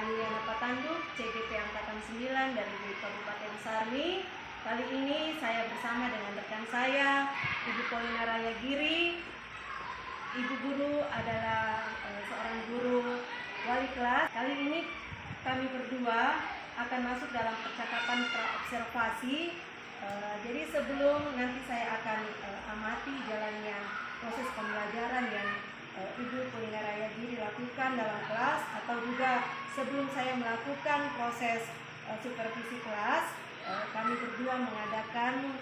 Yuliana Patanduk, CGP Angkatan 9 dari Kabupaten Sarmi. Kali ini saya bersama dengan rekan saya, Ibu Polina Raya Giri. Ibu guru adalah seorang guru wali kelas. Kali ini kami berdua akan masuk dalam percakapan praobservasi. Jadi sebelum nanti saya akan amati jalannya proses pembelajaran yang Ibu Polina Raya Giri lakukan dalam kelas, atau juga sebelum saya melakukan proses supervisi kelas, kami berdua mengadakan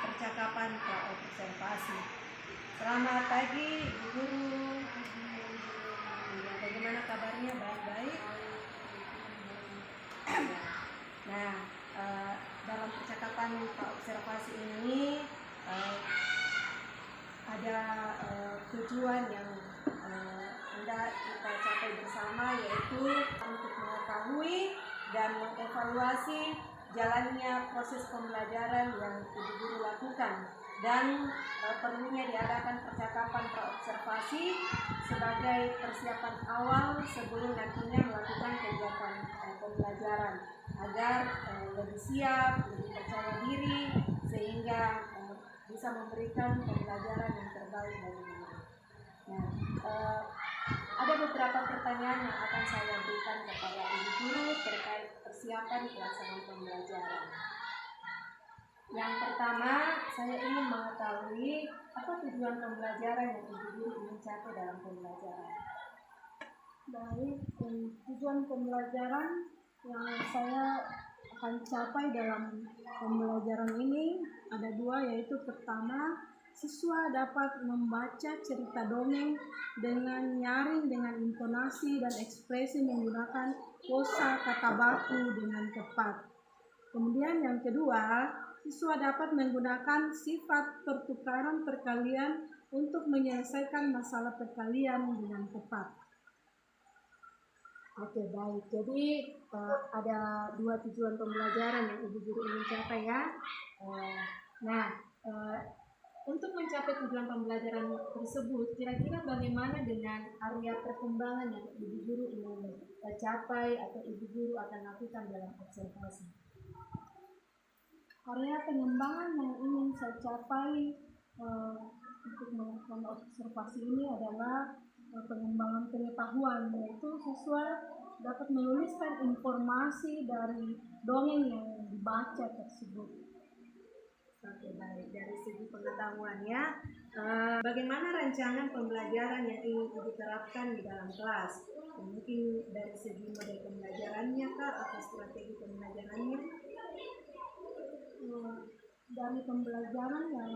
percakapan praobservasi. Selamat pagi Ibu Guru. Bagaimana kabarnya? Baik-baik. Nah, dalam percakapan praobservasi ini ada tujuan yang hendak kita capai bersama, yaitu untuk mengetahui dan mengevaluasi jalannya proses pembelajaran yang Ibu Guru lakukan, dan perlunya diadakan percakapan praobservasi sebagai persiapan awal sebelum nantinya melakukan kegiatan pembelajaran, agar lebih siap, lebih percaya diri, sehingga bisa memberikan pembelajaran yang terbaik bagi murid. Nah, ada beberapa pertanyaan yang akan saya berikan kepada Ibu Guru terkait persiapan pelaksanaan pembelajaran. Yang pertama, saya ingin mengetahui apa tujuan pembelajaran yang Ibu Guru ingin capai dalam pembelajaran. Baik, tujuan pembelajaran yang saya akan capai dalam pembelajaran ini ada dua, yaitu pertama, siswa dapat membaca cerita dongeng dengan nyaring, dengan intonasi dan ekspresi menggunakan kosa kata baku dengan tepat. Kemudian yang kedua, siswa dapat menggunakan sifat pertukaran perkalian untuk menyelesaikan masalah perkalian dengan tepat. Oke, baik. Jadi ada dua tujuan pembelajaran yang Ibu Guru ingin capai, ya. Untuk mencapai tujuan pembelajaran tersebut, kira-kira bagaimana dengan area perkembangan yang Ibu Guru ingin capai atau Ibu Guru akan lakukan dalam observasi? Area pengembangan yang ingin saya capai untuk melakukan observasi ini adalah pengembangan pengetahuan, yaitu siswa dapat menuliskan informasi dari dongeng yang dibaca tersebut. Oke, baik. Dari segi pengetahuan, ya, bagaimana rancangan pembelajaran yang ingin Ibu terapkan di dalam kelas? Mungkin dari segi model pembelajarannya kah, atau strategi pembelajarannya? Dari pembelajaran yang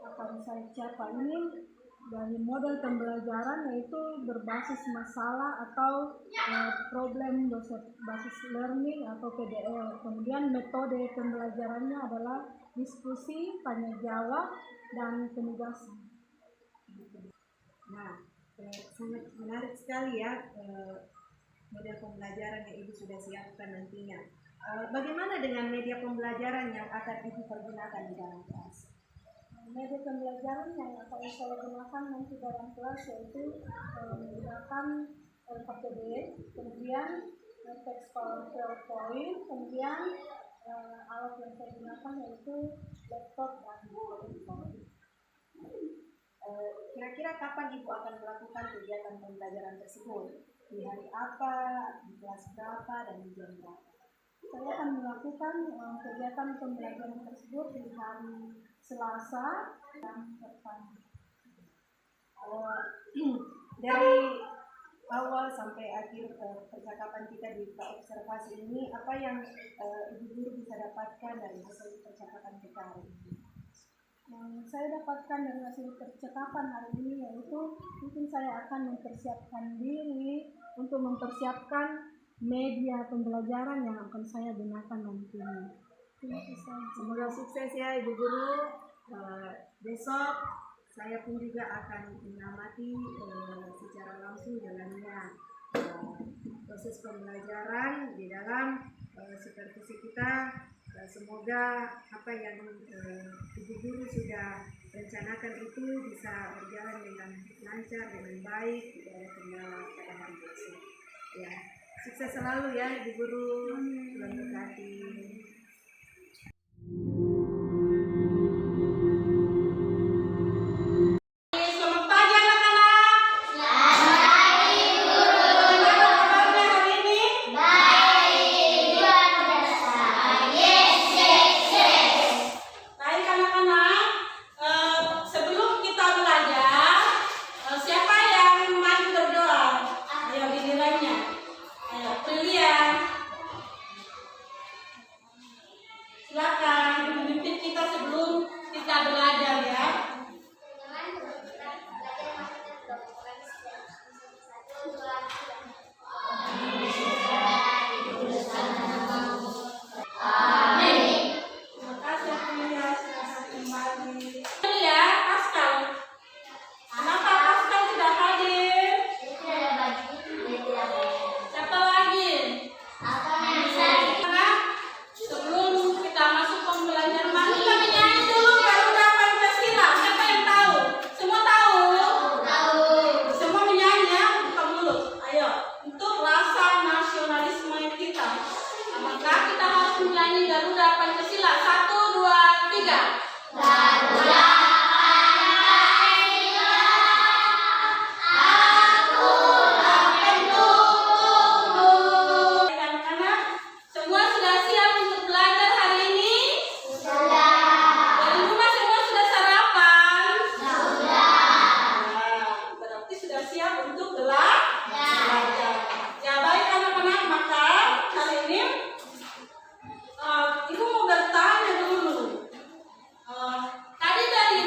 akan saya capai ini, dari model pembelajaran yaitu berbasis masalah atau problem basis learning atau PBL. Kemudian metode pembelajarannya adalah diskusi, tanya jawab, dan penugasan. Nah, sangat menarik sekali, ya, model pembelajaran yang Ibu sudah siapkan nantinya. Bagaimana dengan media pembelajaran yang akan Ibu pergunakan di dalam kelas? Media pembelajaran yang akan saya gunakan nanti dalam kelas yaitu menggunakan KTB, kemudian teks PowerPoint, kemudian alat yang saya gunakan yaitu laptop dan handphone. Kira-kira kapan Ibu akan melakukan kegiatan pembelajaran tersebut? Di hari apa, di kelas berapa, dan di jam berapa? Saya akan melakukan kegiatan pembelajaran tersebut di hari Selasa dan Petang. Dari awal sampai akhir percakapan kita di observasi ini, apa yang Ibu Guru bisa dapatkan dari hasil percakapan kita hari ini? Yang saya dapatkan dari hasil percakapan hari ini yaitu mungkin saya akan mempersiapkan diri untuk mempersiapkan media pembelajaran yang akan saya gunakan nantinya. Semoga sukses, ya Ibu Guru. Besok saya pun juga akan mengamati secara langsung jalannya proses pembelajaran di dalam supervisi kita. Semoga apa yang Ibu Guru sudah rencanakan itu bisa berjalan dengan lancar, dengan baik, tidak ada kendala pada hari besok. Ya, Sukses selalu ya Ibu Guru. Tuhan berkati. Selamat pagi anak-anak. Selamat pagi Guru. Bagaimana kabarnya hari ini? Baik, luar biasa. Yes. Baik anak-anak. Sebelum kita belajar, siapa yang maju berdoa? Ayo gilirannya. Ayo, Lilian. Silakan memimpin kita sebelum kita belajar ya. Terima kasih Amelia, selamat kembali. Ya, Pascal. Kenapa Pascal tidak hadir? Siapa lagi? Karena sebelum kita masuk pembelajaran, kita menyanyi dulu Garuda Pancasila. Siapa yang tahu? Semua tahu? Semua menyanyi ya, buka mulut. Ayo, untuk rasa nasionalisme kita. Maka kita harus menyanyi Garuda Pancasila. 1, 2, 3. Garuda Pancasila, aku akan tunggu. Anak-anak, semua sudah siap untuk belajar hari ini? Sudah. Dari rumah semua sudah sarapan? Sudah. Berarti sudah siap untuk belajar. Ya baik anak-anak, maka hari ini Ibu mau bertanya dulu. Tadi dari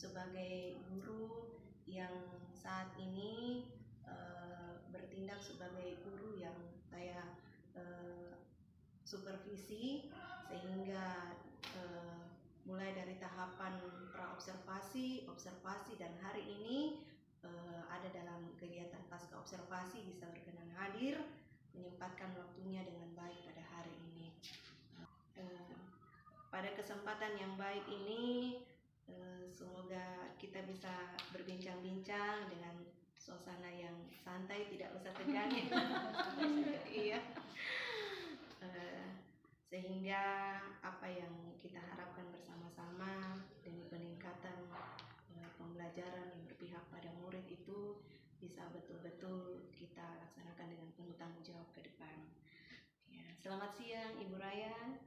sebagai guru yang saat ini bertindak sebagai guru yang saya supervisi, sehingga mulai dari tahapan praobservasi, observasi, dan hari ini ada dalam kegiatan pasca observasi bisa berkenan hadir, menyempatkan waktunya dengan baik pada hari ini. Pada kesempatan yang baik ini, semoga kita bisa berbincang-bincang dengan suasana yang santai, tidak usah tegang ya. Iya. Sehingga apa yang kita harapkan bersama-sama demi peningkatan pembelajaran yang berpihak pada murid itu bisa betul-betul kita laksanakan dengan penuh tanggung jawab ke depan. Ya, selamat siang Ibu Raya.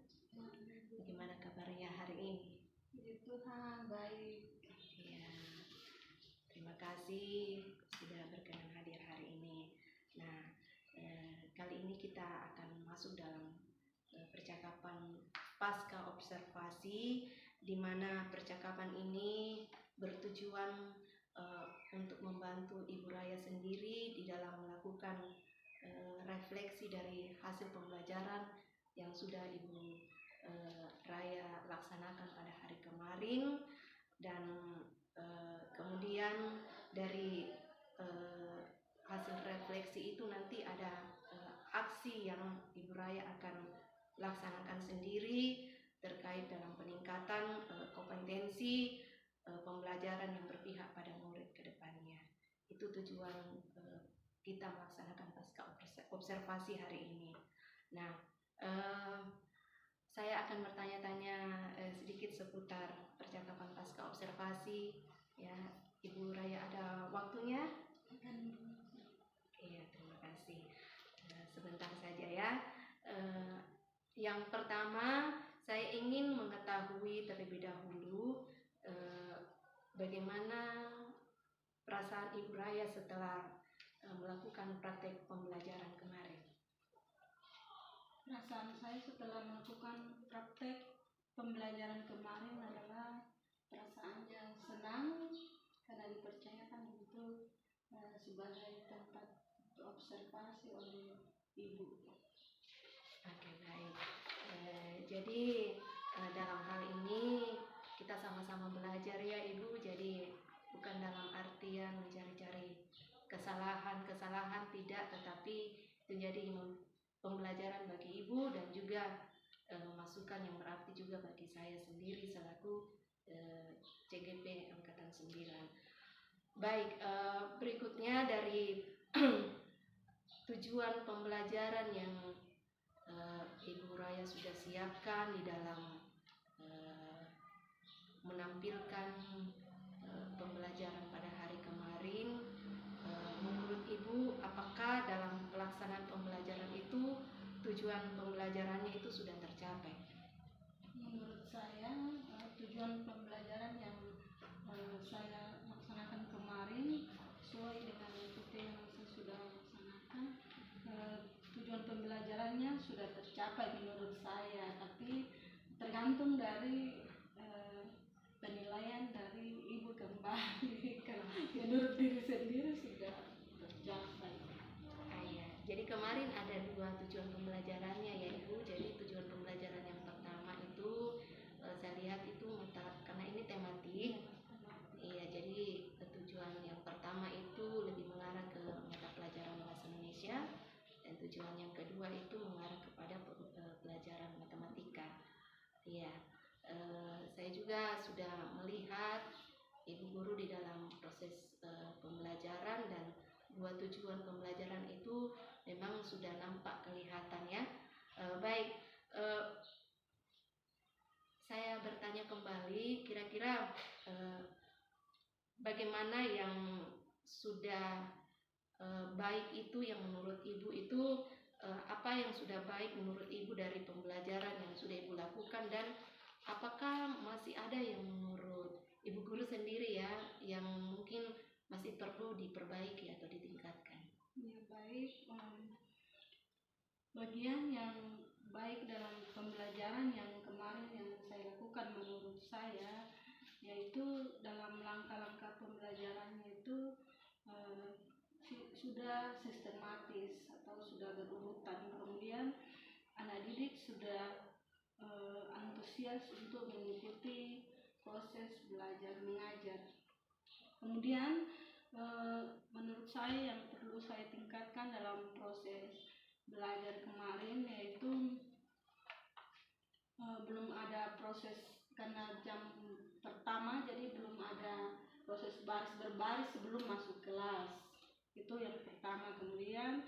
Bagaimana kabarnya hari ini? Puji Tuhan, baik. Ya, terima kasih sudah berkenan hadir hari ini. Nah, kali ini kita akan masuk dalam percakapan pasca observasi, di mana percakapan ini bertujuan untuk membantu Ibu Raya sendiri di dalam melakukan refleksi dari hasil pembelajaran yang sudah Ibu Raya laksanakan pada hari kemarin, dan kemudian dari hasil refleksi itu nanti ada aksi yang Ibu Raya akan laksanakan sendiri terkait dalam peningkatan kompetensi pembelajaran yang berpihak pada murid ke depannya. Itu tujuan kita melaksanakan pasca observasi hari ini. Nah, saya akan bertanya-tanya sedikit seputar percakapan pasca observasi. Ya, Ibu Raya ada waktunya? Iya, terima kasih. Sebentar saja ya. Yang pertama, saya ingin mengetahui terlebih dahulu bagaimana perasaan Ibu Raya setelah melakukan praktek pembelajaran kemarin. Perasaan saya setelah melakukan praktek pembelajaran kemarin adalah perasaannya senang karena dipercayakan itu sebagai tempat observasi oleh Ibu. Oke, baik. Jadi dalam hal ini kita sama-sama belajar ya Ibu. Jadi bukan dalam artian mencari-cari kesalahan tidak, tetapi itu jadi pembelajaran bagi Ibu dan juga masukan yang berarti juga bagi saya sendiri selaku CGP Angkatan 9. Baik, berikutnya dari tujuan pembelajaran yang Ibu Raya sudah siapkan di dalam menampilkan pembelajaran pada hari kemarin, menurut Ibu apakah dalam pelaksanaan pembelajaran itu tujuan pembelajarannya itu sudah tercapai? Menurut saya tujuan pembelajaran yang saya laksanakan kemarin sesuai dengan SOP yang saya sudah laksanakan. Tujuan pembelajarannya sudah tercapai menurut saya, tapi tergantung dari penilaian dari Ibu kembali. Kalau menurut diri sendiri sudah tercapai. Ya. Jadi kemarin ada dua tujuan pembelajarannya ya Ibu. Jadi tujuan pembelajaran yang pertama itu saya lihat itu karena ini tematik. Iya, jadi tujuan yang pertama itu lebih mengarah ke mata pelajaran bahasa Indonesia, dan tujuan yang kedua itu mengarah kepada pelajaran matematika. Iya, saya juga sudah melihat Ibu guru di dalam proses pembelajaran, dan dua tujuan pembelajaran itu memang sudah nampak kelihatan ya. Baik, saya bertanya kembali, kira-kira bagaimana yang sudah baik itu yang menurut Ibu itu apa yang sudah baik menurut Ibu dari pembelajaran yang sudah Ibu lakukan, dan apakah masih ada yang menurut Ibu guru sendiri ya yang mungkin masih perlu diperbaiki atau ditingkatkan? Ya, baik. Bagian yang baik dalam pembelajaran yang kemarin yang saya lakukan menurut saya yaitu yaitu dalam langkah-langkah pembelajarannya itu sudah sistematis atau sudah berurutan. Kemudian anak didik sudah antusias untuk mengikuti proses belajar mengajar. Kemudian menurut saya yang perlu saya tingkatkan dalam proses belajar kemarin yaitu belum ada proses, karena jam pertama jadi belum ada proses baris berbaris sebelum masuk kelas, itu yang pertama. Kemudian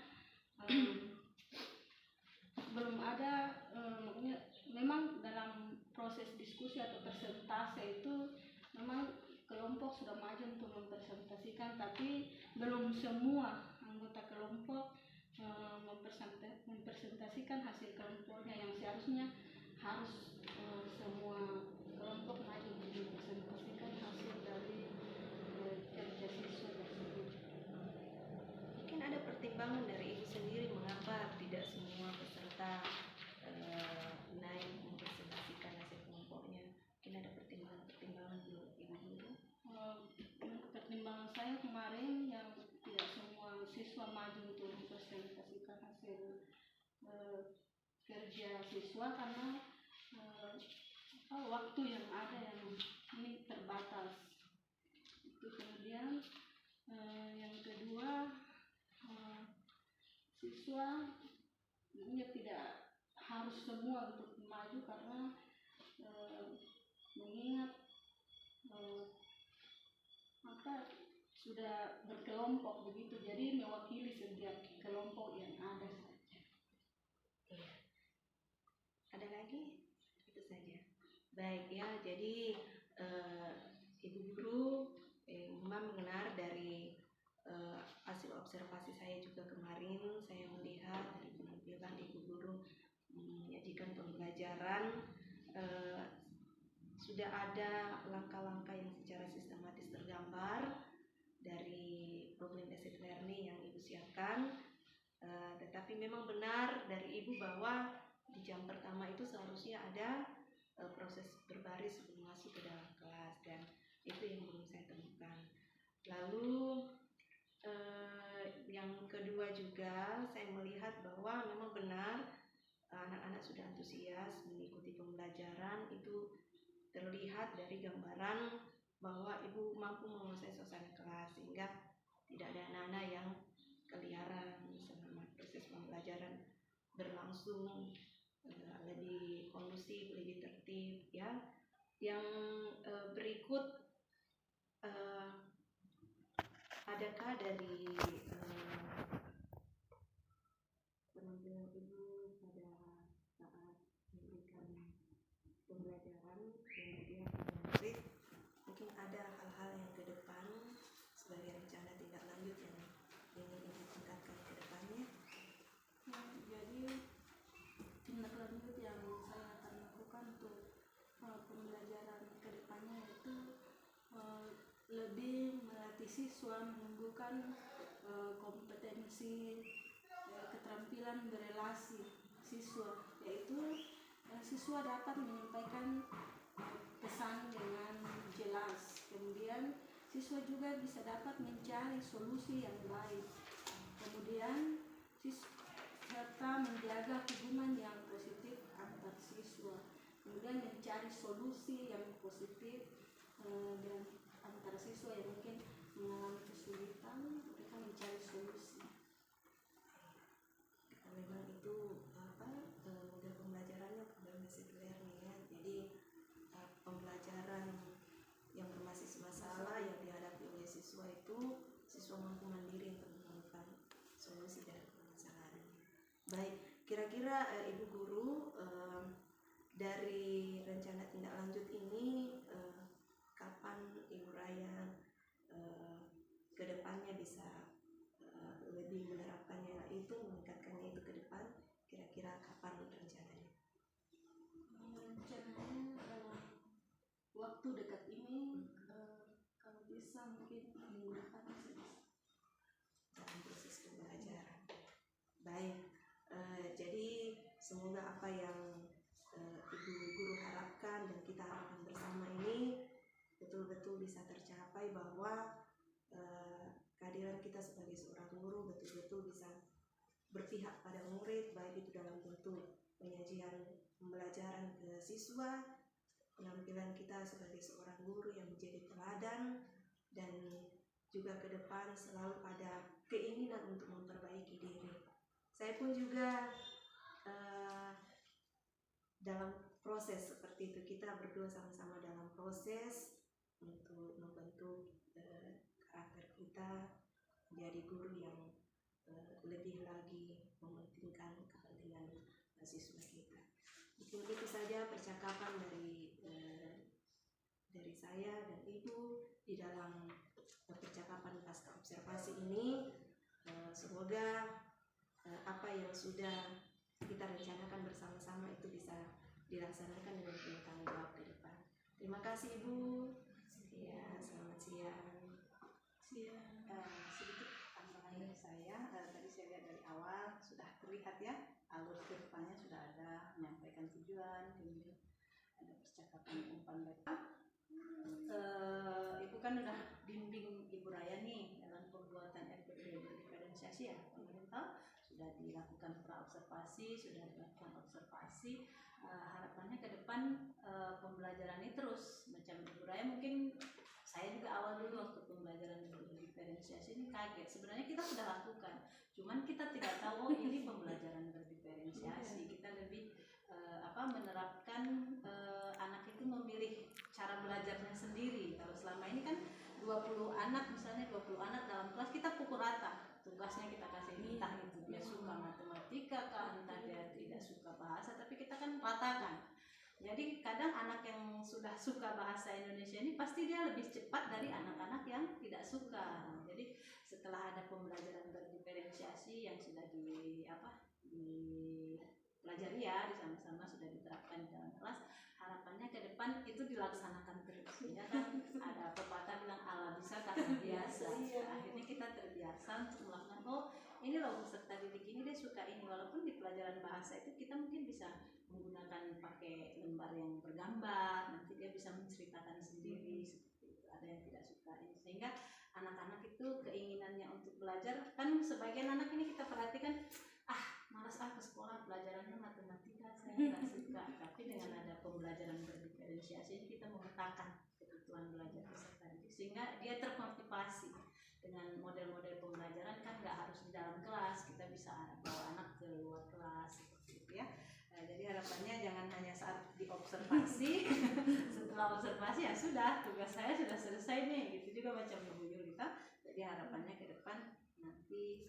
belum ada makanya memang dalam proses diskusi atau presentase itu memang kelompok sudah maju untuk mempresentasikan, tapi belum semua anggota kelompok mempresentasikan hasil kelompoknya, yang seharusnya harus semua kelompok maju untuk mempresentasikan hasil dari kerja siswa tersebut. Mungkin ada pertimbangan dari Ibu sendiri mengapa tidak semua peserta naik mempresentasikan hasil kelompoknya. Mungkin ada pertimbangan belum Ibu Guru? Pertimbangan saya kemarin yang tidak semua siswa maju untuk mempresentasikan hasil kerja siswa karena waktu yang ada yang ini terbatas. Itu. Kemudian yang kedua, siswa ini tidak harus semua untuk maju karena mengingat sudah berkelompok begitu, jadi mewakili setiap kelompok yang ada saja. Iya. Ada lagi? Itu saja. Baik ya, jadi Ibu Guru memang benar dari hasil observasi saya juga kemarin, saya melihat dari penampilan Ibu Guru menyajikan pembelajaran sudah ada langkah-langkah yang secara sistematis tergambar dari problem based learning yang Ibu siapkan. Tetapi memang benar dari Ibu bahwa di jam pertama itu seharusnya ada proses berbaris sebelum masuk ke dalam kelas, dan itu yang belum saya temukan. Lalu yang kedua juga saya melihat bahwa memang benar anak-anak sudah antusias mengikuti pembelajaran, itu terlihat dari gambaran bahwa Ibu mampu menguasai suasana kelas sehingga tidak ada anak-anak yang keliaran selama proses pembelajaran berlangsung lebih kondusif, lebih tertib ya. Yang berikut, adakah dari penampilan Ibu pada saat memberikan pembelajaran yang dia menarik, mungkin ada hal-hal yang ke depan sebagai rencana tindak lanjut yang ingin Ibu tingkatkan ke depannya? Jadi tindak lanjut yang saya akan lakukan untuk pembelajaran ke depannya itu lebih melatih siswa menumbuhkan kompetensi keterampilan berelasi siswa, yaitu siswa dapat menyampaikan pesan dengan jelas. Kemudian siswa juga bisa dapat mencari solusi yang baik. Kemudian serta menjaga hubungan yang positif antar siswa. Kemudian mencari solusi yang positif dan antara siswa yang mungkin mengalami kesulitan, mereka mencari solusi. Memang itu model pembelajarannya model based learning ya. Jadi pembelajaran yang berbasis masalah yang dihadapi oleh siswa itu siswa mampu mandiri untuk menemukan solusi dari permasalahan. Baik, kira-kira Ibu Guru dari rencana tindak lanjut ini kapan Ibu Raya kedepannya bisa lebih menerapkannya itu, meningkatkannya itu ke depan, kira-kira kapan rencananya? Rencananya waktu dekat ini, kalau bisa mungkin minggu depan bisa. Dalam proses pembelajaran. Baik, jadi semoga apa yang Ibu Guru harapkan dan kita harapkan bersama ini betul-betul betul-betul bisa tercapai, bahwa kehadiran kita sebagai seorang guru betul-betul bisa berpihak pada murid, baik itu dalam bentuk penyajian pembelajaran ke siswa, penampilan kita sebagai seorang guru yang menjadi teladan, dan juga ke depan selalu ada keinginan untuk memperbaiki diri. Saya pun juga dalam proses seperti itu, kita berdua sama-sama dalam proses untuk membentuk karakter kita menjadi guru yang lebih lagi mementingkan kepentingan siswa kita. Mungkin itu saja percakapan dari saya dan Ibu di dalam percakapan pasca observasi ini. Semoga apa yang sudah kita rencanakan bersama-sama itu bisa dilaksanakan dengan penuh tanggung jawab ke depan. Terima kasih Ibu. Ya, selamat siang. Sedikit tambahan dari saya, tadi saya lihat dari awal sudah terlihat ya, alur kurvanya sudah ada, menyampaikan tujuan, kemudian ada percakapan umpan baik. Ibu kan udah bimbing Ibu Raya nih dalam pembuatan RPP diferensiasi ya, pemerintah sudah dilakukan praobservasi, sudah dilakukan observasi. Harapannya ke depan pembelajaran ini terus, macam Ibu Raya mungkin saya juga awal dulu waktu pembelajaran berdiferensiasi ini kaget. Sebenarnya kita sudah lakukan, cuman kita tidak tahu oh ini pembelajaran berdiferensiasi. Kita lebih menerapkan anak itu memilih cara belajarnya sendiri. Kalau selama ini kan 20 anak misalnya 20 anak dalam kelas kita pukul rata. Tugasnya kita kasih entah itu dia suka matematika kah, entah dia tidak suka bahasa, tapi kita kan ratakan. Jadi kadang anak yang sudah suka bahasa Indonesia ini pasti dia lebih cepat dari anak-anak yang tidak suka. Jadi setelah ada pembelajaran berdiferensiasi yang sudah dipelajari ya, sama-sama sudah diterapkan di dalam kelas, harapannya ke depan itu dilaksanakan terus. Ya kan ada pepatah bilang ala bisa karena biasa. Akhirnya kita terbiasa untuk melakukan, oh ini loh peserta didik ini dia suka ini, walaupun di pelajaran bahasa itu kita mungkin bisa menggunakan pakai lembar yang bergambar, nanti dia bisa menceritakan sendiri seperti itu. Ada yang tidak suka ini, sehingga anak-anak itu keinginannya untuk belajar. Kan sebagian anak ini kita perhatikan, malas ke sekolah, pelajarannya matematika saya nggak suka. Tapi dengan ada pembelajaran berdiferensiasi kita memetakan kebutuhan belajar peserta didik, sehingga dia termotivasi. Dengan model-model pembelajaran kan nggak harus di dalam kelas, kita bisa bawa anak ke luar kelas seperti itu ya. Jadi harapannya jangan hanya saat diobservasi, setelah observasi ya sudah, tugas saya sudah selesai nih, gitu juga macam Ibu Yulita. Jadi harapannya ke depan nanti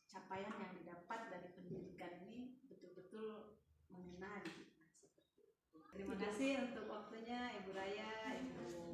capaian yang didapat dari pendidikan ini betul-betul mengena di kita seperti itu. Terima kasih untuk waktunya Ibu Raya, Ibu